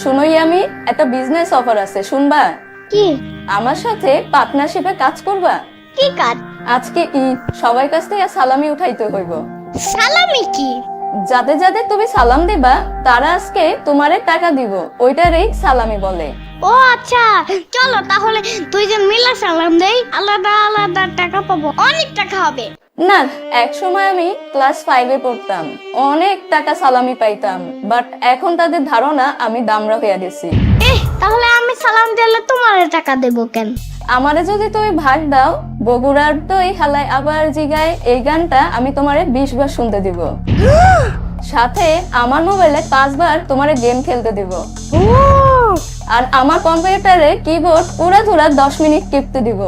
শুনোই আমি একটা business offer আছে, শুনবা? কি? আমার সাথে পার্টনারশিপে কাজ করবা? কি কাজ? আজকে ঈদ, সবার কাছ থেকে সালামি উঠাইতে হইব। সালামি কি? যাদের যাদের তুমি সালাম দিবা তারা আজকে তোমারে টাকা দিব, ওইটারই সালামি বলে। ও আচ্ছা, চলো তাহলে দুইজন মিলে সালাম দেই, আলাদা আলাদা টাকা পাবো, অনেক টাকা হবে। না, এক সময় আমি ক্লাস 5-এ পড়তাম, অনেক টাকা সালামি পাইতাম, বাট এখন তাদের ধারণা আমি দামড়া হইয়া গেছি। তাহলে আমি সালাম দিলে তোমার টাকা দেবো কেন? আমারে যদি তুমি ভাগ দাও, বগুড়ার তো এই হালায় আবার জিগায় এই গানটা আমি তোমারে 20 বার শুনতে দিব, সাথে আমার মোবাইলে 5 বার তোমারে গেম খেলতে দিব, আর আমার কম্পিউটারে কিবোর্ড পুরা ধুরা 10 মিনিট টিপতে দিব।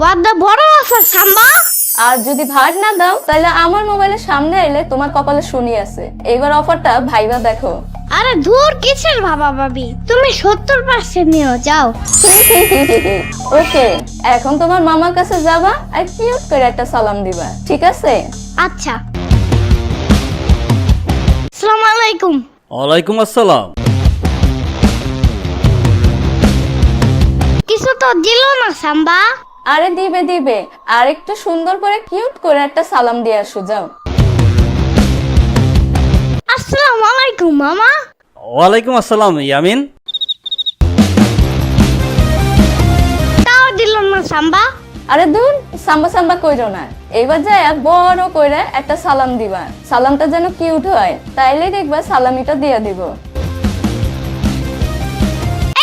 ওয়াদা বড় অফার সাম্বা। আর যদি ভাগ না দাও তাহলে আমার মোবাইলের সামনে আইলে তোমার কপালে শনি আছে। এবার অফারটা ভাইবা দেখো। আরে দূর কিসের ভাবা ভাবি, তুমি 70% নিও যাও। ওকে, এখন তোমার মামার কাছে যাবা আর কিউট করে একটা সালাম দিবা, ঠিক আছে? আচ্ছা। আসসালামু আলাইকুম। ওয়ালাইকুম আসসালাম। কিছু তো দিল না সাম্বা। আরে দিবে দিবে, আর একটু সুন্দর করে কিউট করে একটা সালাম দিয়ে আসো, যাও। আসসালামু আলাইকুম মামা। ওয়ালাইকুম আসসালাম ইয়ামিন। তাও দিল না সাম্বা। আরে দূর, সাম্বা সাম্বা কইরো না, এবার যায় বড় কইরা একটা সালাম দিবা, সালামটা যেন কিউট হয়, তাইলে দেখবা সালামিটা দিয়ে দিব।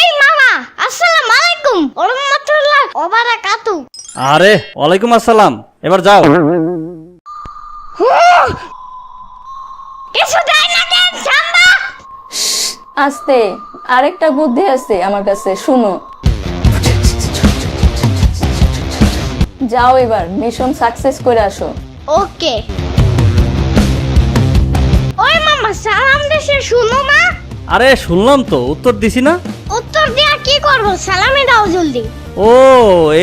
এই মামা, আসসালামু আলাইকুম ওয়া রাহমাতুল্লাহ ওয়া বারাকাতু। আরে ওয়ালাইকুম আসসালাম, এবার যাও। কিছু দেয় না কেন সাম্বা? আস্তে, আরেকটা বুদ্ধি আছে আমার কাছে, শুনো। যাও এবার মিশন সাকসেস করে আসো। ওকে। ওই মামা সালাম দেশে শুনো না। আরে শুনলাম তো, উত্তর দিছি না। উত্তর দিয়া কি করব? সালামি দাও জলদি। ও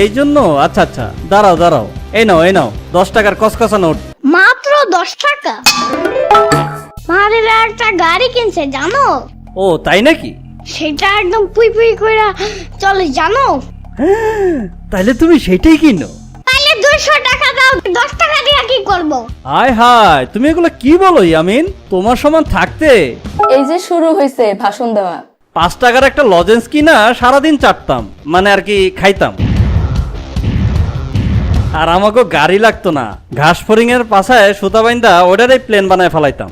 এই জন্য, আচ্ছা আচ্ছা, দাঁড়াও দাঁড়াও, এই নাও এই নাও 10 টাকার কসকসা নোট। মাত্র 10 টাকা? মারে একটা গাড়ি কিনছে জানো? ও তাই নাকি? সেটা একদম পুই পুই কইরা চলে জানো? তাইলে তুমি সেটাই কিনো? তাইলে 200 টাকা দাও, 10 টাকা দিয়া কি করব? হায় হায়, তুমি এগুলো কি বলো ইয়ামিন? তোমার সমান থাকতে এই যে শুরু হয়েছে ভাষণ দেওয়া। 5 টাকার একটা লজেন্স কিনা সারাদিন চাটতাম, মানে আর কি খাইতাম। আর আমাকে গাড়ি লাগতো না, ঘাস ফরিং এর পাশায় সুতা বাইন্দা ওটারই প্লেন বানায় ফেলাইতাম।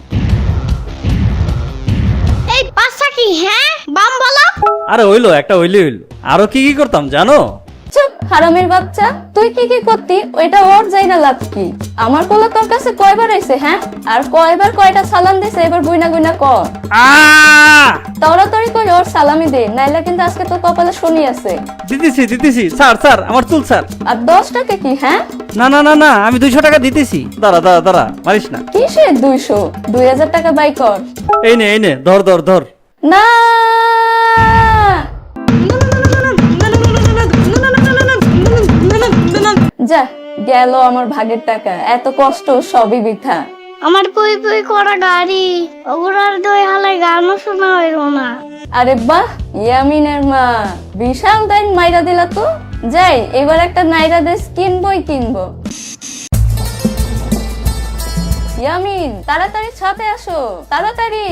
এই পাঁচটা কি হ্যাঁ বাম বলো? আরে হইলো একটা, হইলো। আরো কি কি করতাম জানো? চুপ হারামির বাচ্চা, তুই কি কি করতি ওইটা ওর যাই না লাভ কি? আমার পোলা তোর কাছে কয়বার আইছে হ্যাঁ, আর কয়বার কয়টা সালাম দিছে এবার গুইনা গুইনা কর। তাড়াতাড়ি করে ওর সালামি দে, নাইলে কিন্তু আজকে তোর কপালে শনি আছে। দিতেছি দিতেছি, স্যার স্যার আমার চুল স্যার। আর 10 টাকা কি হ্যাঁ? না না না না, আমি 200 টাকা দিতেছি। দাঁড়া দাঁড়া দাঁড়া, মারিস না। কিসের 200? 2000 টাকা বাই কর। এই নে ধর ধর ধর। না যা গেল আমার ভাগের টাকা, এত কষ্ট সবই বৃথা। আমার পুই পুই করা গাড়ি, ওগুলার দই হালাই গানও শোনা হইল না। আরে বাহ, ইয়ামিনের মা বিশাল দাইন মাইরা দিলা তো। যাই এবার একটা নাইরা ড্রেস কিনবো। ইয়ামিন তাড়াতাড়ি ছাদে আসো, তাড়াতাড়ি।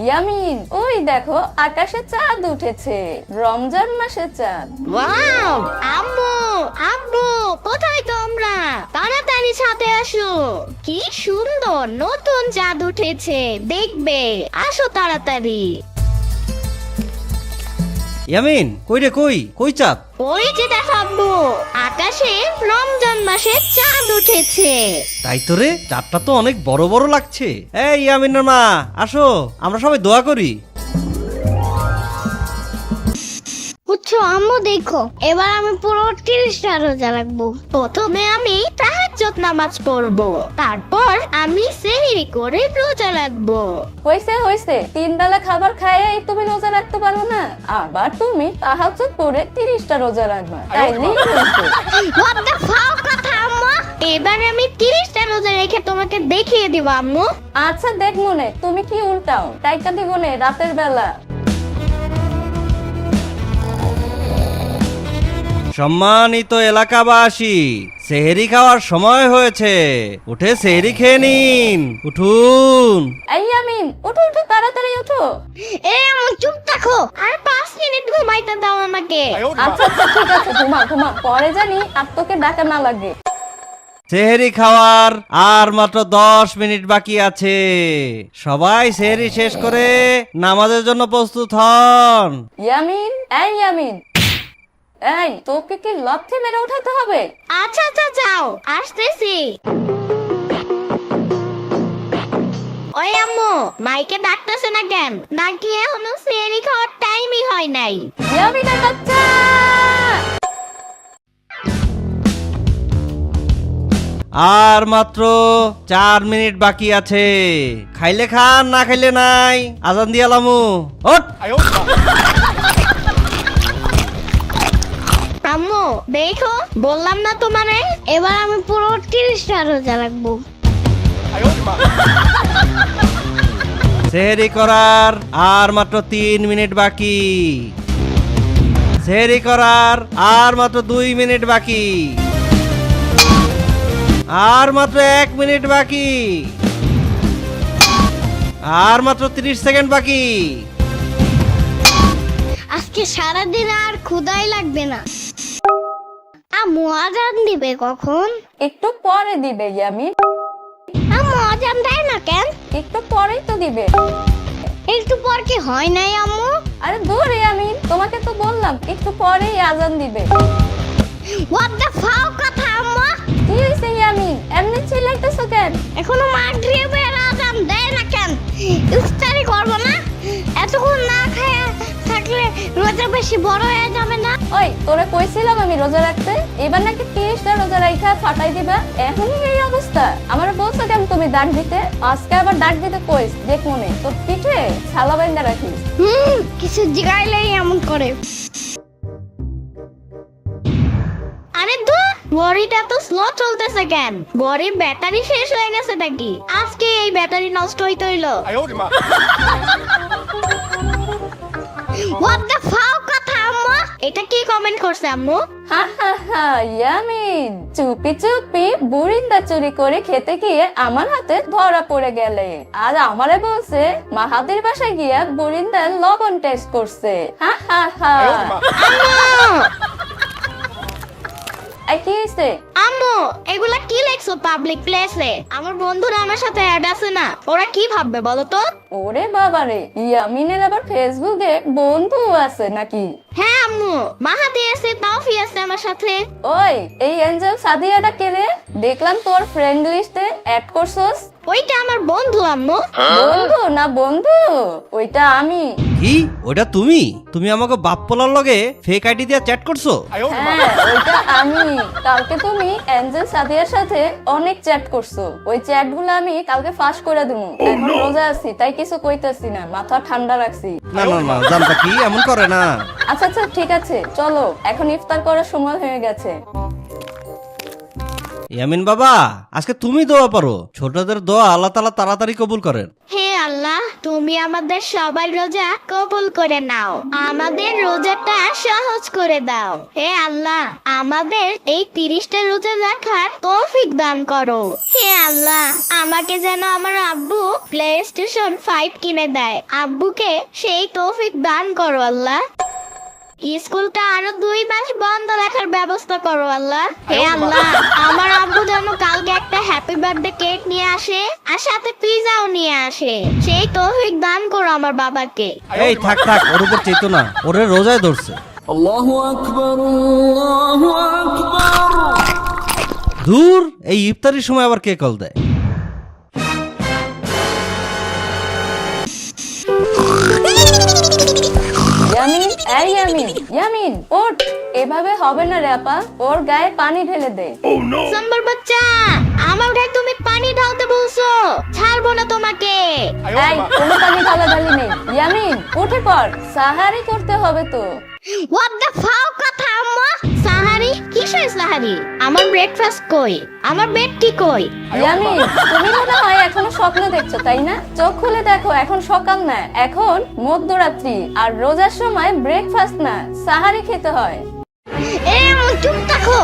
ইয়ামিন ওই দেখো আকাশে চাঁদ উঠেছে, রমজান মাসের চাঁদ। ওয়াও আম্মু আব্বু কোথায় তোমরা? তাড়াতাড়ি ছাদে আসো, কি সুন্দর নতুন চাঁদ উঠেছে, দেখবে আসো তাড়াতাড়ি। ইয়ামিন কই রে, কই চাঁদ? ওই যে দেখো আব্বু, আকাশে রমজান মাসের চাঁদ উঠেছে। তাই তো রে, চাঁদটা তো অনেক বড় বড় লাগছে। এই ইয়ামিনের মা আসো, আমরা সবাই দোয়া করি। বুঝছো আম্মু, দেখো এবার আমি পুরো 30টা রোজা রাখবো। প্রথমে আমি তাহাজ্জুদ নামাজ পড়বো, তারপর আমি সেহরি করে রোজা রাখবো। হইছে 3 বেলা খাবার খাইয়ে তুমি রোজা রাখতে পারো না, আবার তুমি তাহাজ্জুদ পড়ে 30টা রোজা রাখবা, তাইলেই হইছে। What the fuck কথা আম্মু? এবার আমি 30টা রোজা রেখে তোমাকে দেখিয়ে দিব আম্মু। আচ্ছা দেখ মনে, তুমি কি উল্টাও, টাইকা দিব নে রাতের বেলা। সম্মানিত এলাকাবাসী, সেহরি খাওয়ার সময় হয়েছে, উঠে সেহরি খেয়ে নিন, উঠুন। এই ইয়ামিন, ওঠো ওঠো, তাড়াতাড়ি ওঠো। এ আম্মু চুপ থাকো, আর 5 মিনিট ঘুমাইতে দাও আমাকে। আচ্ছা আচ্ছা ঠিক আছে, ঘুমা ঘুমা, পরে জানি আর তোকে ডাকা না লাগে। সেহরি খাওয়ার আর মাত্র 10 মিনিট বাকি আছে। সবাই সেহরি শেষ করে নামাজের জন্য প্রস্তুত হন। ইয়ামিন, এই ইয়ামিন, এই তোকে কি লাথি মেরে উঠাতে হবে? আচ্ছা আচ্ছা যাও, আসতেছি। ওই আম্মু, মাইকে ডাকতেছে না কেন? নাকি এখনো সেহরি খাওয়ার টাইমই হয় নাই? ইয়ামিনের বাচ্চা, আর মাত্র 4 মিনিট বাকি আছে। খাইলে খান, না খাইলে নাই। আজান দিয়ালামু, ওঠ। আম্মু দেখো, বললাম না তোমারে, এবার আমি পুরো 30টা রোজা রাখবো। সেহরি করার আর মাত্র 3 মিনিট বাকি। সেহরি করার আর মাত্র 2 মিনিট বাকি। আর মাত্র 1 মিনিট বাকি। আর মাত্র 30 সেকেন্ড বাকি। আজকে সারাদিন আর ক্ষুধাই লাগবে না। আম্মু আজান দিবে কখন? একটু পরে দিবে ইয়ামিন, আম্মু আজান দেয় না কেন? একটু পরেই তো দিবে। একটু পর কি হয় নাই আম্মু? আরে দূর ইয়ামিন, তোমাকে তো বললাম একটু পরেই আজান দিবে। হোয়াট দ্য ফাও কথা আম্মু? কি হইছে ইয়ামিন, এমনি চিল্লাইতেছো কেন? এখনো মাগরিবের আজান দেয় না কেন? ইফতারি করব না? এতক্ষণ না খায়া থাকলে রোজা বেশি বড় হয়ে যাবে না? ওই তোরে কইছিলাম আমি রোজা রাখতে, এবার নাকি 30টা রোজা রাইখা ফাটাই দিবা। এখনই এই অবস্থা। আমার বলছো কেন তুমি ডাক দিতে? আজকে আবার ডাক দিতে কইস, দেখ মনে তোর পিঠে ছালা বাইন্দা রাখিস। কিছু জিগাইলেই এমন করে। আরে ধুর, ঘড়িটা তো স্লো চলতেছে কেন? ঘড়ির ব্যাটারি শেষ হয়ে গেছে নাকি? আজকে এই ব্যাটারি নষ্ট হইতে হইলো। হোয়াট দ্য ফাও কথা আম্মু? এটা কি কমেন্ট করছে আম্মু? হা হা হা ইয়ামিন, চুপি চুপি বুরিন্দা চুরি করে খেতে গিয়ে আমার হাতে ধরা পড়ে গেলে, আর আমারে বলছে মাহাদির বাসায় গিয়া বুরিন্দার লবণ টেস্ট করছে। হা হা হা। আম্মু! এই কি হইছে? আম্মু, এগুলা কি লেখছো পাবলিক প্লেসে? আমার বন্ধুরা আমার সাথে অ্যাড আছে না, ওরা কি ভাববে বলো তো? ওরে বাবারে, ইয়ামিনের আবার ফেসবুকে বন্ধু আছে নাকি? হ্যাঁ আম্মু, মাহাদি আছে, তাওফি আছে আমার সাথে। ওই এই এঞ্জেল সাদিয়াটা কে রে? দেখলাম তোর ফ্রেন্ড লিস্টে অ্যাড করছস। ওইটা আমার বন্ধু আম্মু। বন্ধু না বন্ধু, ওইটা আমি। কি ওটা তুমি? তুমি আমাকে বাপ পোলার লগে ফেক আইডি দিয়ে চ্যাট করছো? হ্যাঁ ওইটা আমি। কালকে তুমি এঞ্জেল সাদিয়ার সাথে অনেক চ্যাট করছো, ওই চ্যাট গুলো আমি কালকে ফাঁস করে দেবো। এখন রোজা আছি তাই কিছু কইতাছি না, মাথা ঠান্ডা রাখছি। না না না, জানতা কি এমন করে না। আচ্ছা আচ্ছা ঠিক আছে, চলো এখন ইফতার করার সময় হয়ে গেছে। ইয়ামিন বাবা, আজকে তুমি দোয়া পারো। ছোটদের দোয়া আল্লাহ তাআলা তাড়াতাড়ি কবুল করেন। হে আল্লাহ, তুমি আমাদের সবাই রোজা কবুল করে নাও, আমাদের রোজাটা সহজ করে দাও। হে আল্লাহ, আমাদের এই 30টা রোজা রাখার তৌফিক দান করো। হে আল্লাহ, আমাকে যেন আমার আব্বু প্লেস্টেশন 5 কিনে দেয়, আব্বুকে সেই তৌফিক দান করো আল্লাহ। স্কুলটা আরো 2 মাস বন্ধ রাখার ব্যবস্থা করো আল্লাহ। হে আল্লাহ, আমার আব্বু যেন কালকে একটা হ্যাপি বার্থডে কেক নিয়ে আসে, আর সাথে পিজাও নিয়ে আসে, সেই তৌফিক দান করো আমার বাবাকে। এই থাক থাক, ওর উপর চেতো না, ওরে রোজায় ধরছে। আল্লাহু আকবার, আল্লাহু আকবার। দূর, এই ইফতারির সময় আবার কে কল দেয়? ইয়ামিন, এই ইয়ামিন, ইয়ামিন ওঠ, এভাবে হবে না রে আপা, ওর গায়ে পানি ঢেলে দে। সম্বর বাচ্চা, আমার গায়ে তুমি পানি ঢালতে বলছো, ছাড়বো না তোমাকে। এই কোনো পানি ঢালাঢালি নেই। ইয়ামিন উঠে পড়, সাহারি করতে হবে তো। হোয়াট দ্য ফাও কথা আম্মু? সাহারি? কি কিসের সাহারি? আমার ব্রেকফাস্ট কই? আমার বেডটি কই? ইয়ামিন, তুমি মনে হয় এখনো স্বপ্ন দেখছো তাই না? চোখ খুলে দেখো, এখন সকাল না, এখন মধ্যরাত্রি, আর রোজার সময় ব্রেকফাস্ট না সাহারি খেতে হয়। চুপ থাকো।